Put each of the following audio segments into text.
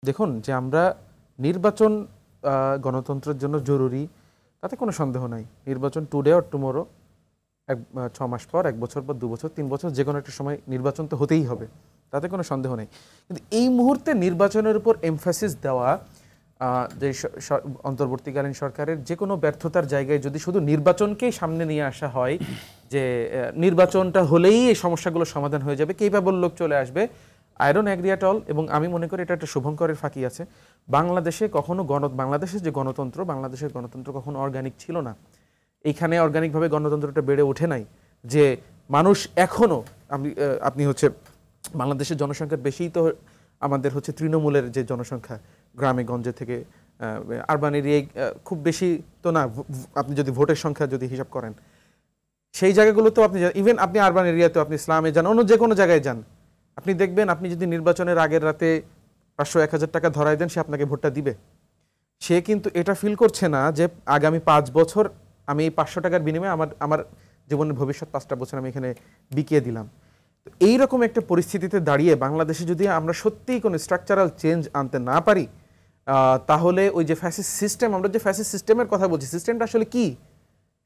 দেখুন যে আমরা নির্বাচন গণতন্ত্রের জন্য জরুরি তাতে কোনো সন্দেহ নাই। নির্বাচন টুডে অর টুমোরো, 6 মাস পর, 1 বছর পর, 2 বছর, 3 বছর, যে কোনো একটা সময় নির্বাচন তো হতেই হবে, তাতে কোনো সন্দেহ নেই। কিন্তু এই মুহূর্তে নির্বাচনের উপর এমফাসিস দেওয়া যে অন্তর্বর্তীকালীন সরকারের যে কোনো ব্যর্থতার জায়গায় যদি শুধু নির্বাচনকেই সামনে নিয়ে আসা হয় যে নির্বাচনটা হলেই এই সমস্যাগুলো সমাধান হয়ে যাবে, কেইপাবল লোক চলে আসবে, I don't agri at all. এবং আমি মনে করি এটা একটা শুভঙ্করের ফাঁকি আছে। বাংলাদেশে কখনো বাংলাদেশের যে গণতন্ত্র, বাংলাদেশের গণতন্ত্র কখনো অর্গানিক ছিল না। এইখানে অর্গানিকভাবে গণতন্ত্রটা বেড়ে ওঠে নাই যে মানুষ এখনও আপনি হচ্ছে বাংলাদেশের জনসংখ্যার বেশিই তো আমাদের হচ্ছে তৃণমূলের যে জনসংখ্যা, গ্রামে গঞ্জে থেকে আরবান এরিয়ায় খুব বেশি তো না। আপনি যদি ভোটের সংখ্যা যদি হিসাব করেন সেই জায়গাগুলোতেও আপনি ইভেন আপনি আরবান এরিয়াতেও আপনি ইসলামে যান, অন্য যে কোনো জায়গায় যান, আপনি দেখবেন আপনি যদি নির্বাচনের আগের রাতে 500-1000 টাকা ধরাই দেন, সে আপনাকে ভোটটা দিবে। সে কিন্তু এটা ফিল করছে না যে আগামী 5 বছর আমি এই 500 টাকার বিনিময়ে আমার জীবনের ভবিষ্যৎ 5টা বছর আমি এখানে বিকিয়ে দিলাম। তো এইরকম একটা পরিস্থিতিতে দাঁড়িয়ে বাংলাদেশে যদি আমরা সত্যিই কোনো স্ট্রাকচারাল চেঞ্জ আনতে না পারি, তাহলে ওই যে ফ্যাসিস্ট সিস্টেম, আমরা যে ফ্যাসিস্ট সিস্টেমের কথা বলছি, সিস্টেমটা আসলে কি?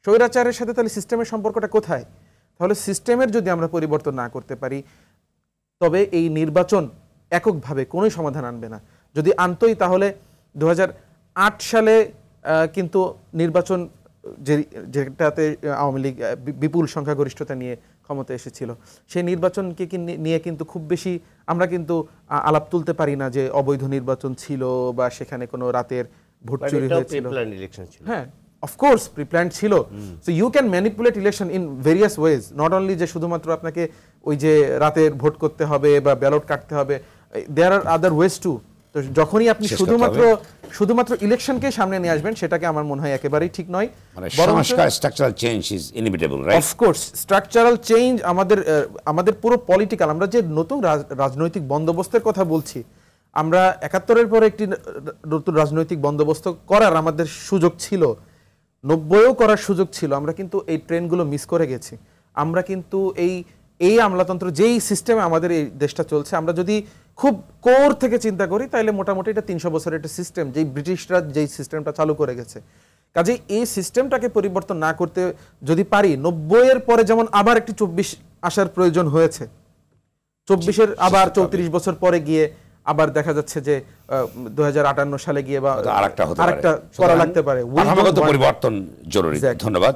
স্বৈরাচারের সাথে তাহলে সিস্টেমের সম্পর্কটা কোথায়? তাহলে সিস্টেমের যদি আমরা পরিবর্তন না করতে পারি, তবে এই নির্বাচন এককভাবে কোনোই সমাধান আনবে না। যদি আনতোই তাহলে 2008 সালে কিন্তু নির্বাচন যেটাতে আওয়ামী লীগ বিপুল সংখ্যাগরিষ্ঠতা নিয়ে ক্ষমতা এসেছিল, সেই নির্বাচনকে নিয়ে কিন্তু খুব বেশি আমরা কিন্তু আলাপ তুলতে পারি না যে অবৈধ নির্বাচন ছিল বা সেখানে কোনো রাতের ভোট চুরি হয়েছিল। হ্যাঁ, অফকোর্স প্রিপ্ল্যান্ড ছিল। So you can manipulate election in various ways, not only যে শুধুমাত্র আপনাকে ওই যে রাতের ভোট করতে হবে বা ব্যালট কাটতে হবে, দেয়ার আর আদার ওয়েজ টু। তো যখনই আপনি শুধুমাত্র ইলেকশনকে সামনে নিয়ে আসবেন, সেটাকে আমার মনে হয় একেবারেই ঠিক নয়। Structural change is inevitable, right? Of course structural change আমাদের পুরো পলিটিক্যাল, আমরা যে নতুন রাজনৈতিক বন্দোবস্তের কথা বলছি, আমরা 71-এর পরে একটি নতুন রাজনৈতিক বন্দোবস্ত করার আমাদের সুযোগ ছিল, 90-এও করার সুযোগ ছিল। আমরা কিন্তু এই ট্রেনগুলো মিস করে গেছি। আমরা কিন্তু এই আমলাতন্ত্র যেই সিস্টেমে আমাদের এই দেশটা চলছে, আমরা যদি খুব কোর থেকে চিন্তা করি, তাহলে মোটামুটি এটা 300 বছরের একটা সিস্টেম, যেই ব্রিটিশরা যেই সিস্টেমটা চালু করে গেছে। কাজেই এই সিস্টেমটাকে পরিবর্তন না করতে যদি পারি, 90-এর পরে যেমন আবার একটি 24 আসার প্রয়োজন হয়েছে, 24-এর আবার 34 বছর পরে গিয়ে আবার দেখা যাচ্ছে যে 2058 সালে গিয়ে বা আরেকটা করা লাগতে পারে। পরিবর্তন জরুরি। ধন্যবাদ।